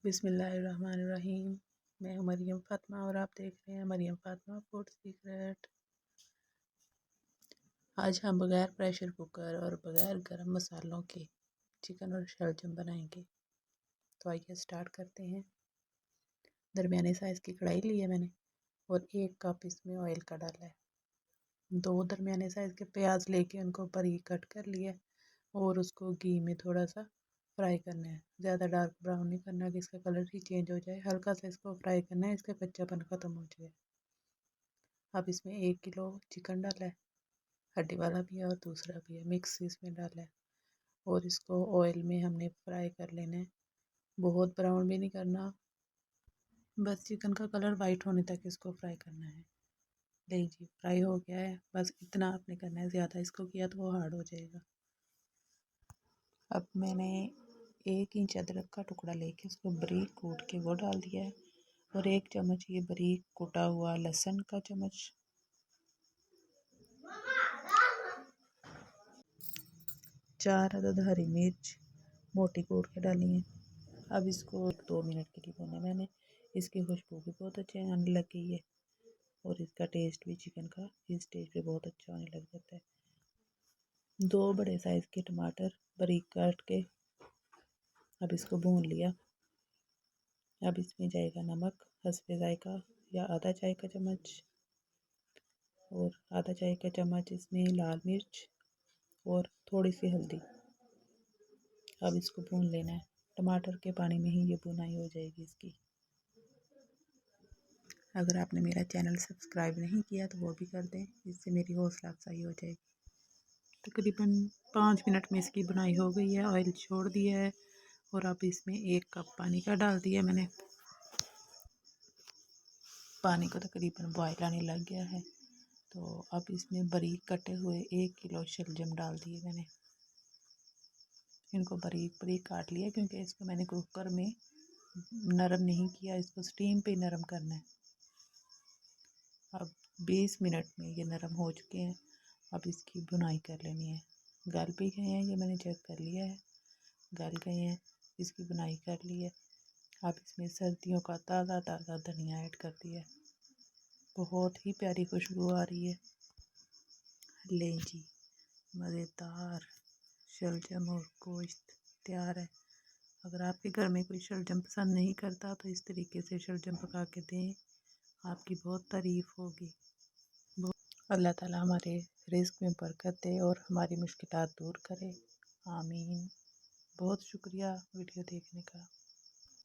बिस्मिल्लाहिर्रहमानिर्रहीम। मैं हूँ मरियम फ़ातिमा और आप देख रहे हैं मरियम फ़ातिमा फूड सीक्रेट। आज हम बग़ैर प्रेशर कुकर और बग़ैर गरम मसालों के चिकन और शलजम बनाएंगे। तो आइए स्टार्ट करते हैं। दरमियाने साइज़ की कढ़ाई ली है मैंने और 1 कप इसमें ऑयल का डाला है। 2 दरमियाने साइज़ के प्याज लेके उनको बारीक कट कर लिया और उसको घी में थोड़ा सा फ्राई करना है। ज़्यादा डार्क ब्राउन नहीं करना कि इसका कलर ही चेंज हो जाए, हल्का सा इसको फ्राई करना है, इसका कच्चापन ख़त्म हो जाए। अब इसमें 1 किलो चिकन डाला है, हड्डी वाला भी है और दूसरा भी है, मिक्स इसमें डाला है और इसको ऑयल में हमने फ्राई कर लेना है। बहुत ब्राउन भी नहीं करना, बस चिकन का कलर वाइट होने तक इसको फ्राई करना है। लीजिए फ्राई हो गया है, बस इतना आपने करना है, ज़्यादा इसको किया तो वो हार्ड हो जाएगा। अब मैंने 1 इंच अदरक का टुकड़ा लेके उसको बारीक कूट के वो डाल दिया है और 1 चम्मच ये बारीक कूटा हुआ लहसुन का चम्मच, 4 अदद हरी मिर्च मोटी कूट के डाली है। अब इसको 2 मिनट के लिए भूना मैंने। इसकी खुशबू भी बहुत अच्छी आने लग गई है और इसका टेस्ट भी चिकन का इस स्टेज पे बहुत अच्छा होने लग जाता है। 2 बड़े साइज़ के टमाटर बारीक काट के अब इसको भून लिया। अब इसमें जाएगा नमक हस्बे जायका या आधा चाय का चम्मच और आधा चाय का चम्मच इसमें लाल मिर्च और थोड़ी सी हल्दी। अब इसको भून लेना है, टमाटर के पानी में ही ये भुनाई हो जाएगी इसकी। अगर आपने मेरा चैनल सब्सक्राइब नहीं किया तो वो भी कर दें, इससे मेरी हौसला अफजाई हो जाएगी। तकरीबन 5 मिनट में इसकी बुनाई हो गई है, ऑयल छोड़ दिया है और अब इसमें 1 कप पानी का डाल दिया मैंने। पानी को तकरीबन बॉयल आने लग गया है तो अब इसमें बारीक कटे हुए 1 किलो शलजम डाल दिए मैंने। इनको बारीक बारीक काट लिया क्योंकि इसको मैंने कुकर में नरम नहीं किया, इसको स्टीम पे नरम करना है। अब 20 मिनट में ये नरम हो चुके हैं। अब इसकी भुनाई कर लेनी है। गल भी गए हैं, ये मैंने चेक कर लिया है, गल गए हैं। इसकी भुनाई कर ली है। अब इसमें सर्दियों का ताज़ा ताज़ा धनिया ऐड कर दिया है। बहुत ही प्यारी खुशबू आ रही है। लें जी, मज़ेदार शलजम और गोश्त तैयार है। अगर आपके घर में कोई शलजम पसंद नहीं करता तो इस तरीके से शलजम पका के दें, आपकी बहुत तारीफ़ होगी। अल्लाह ताला हमारे रिज़्क़ में बरकत दे और हमारी मुश्किलात दूर करे, आमीन। बहुत शुक्रिया वीडियो देखने का।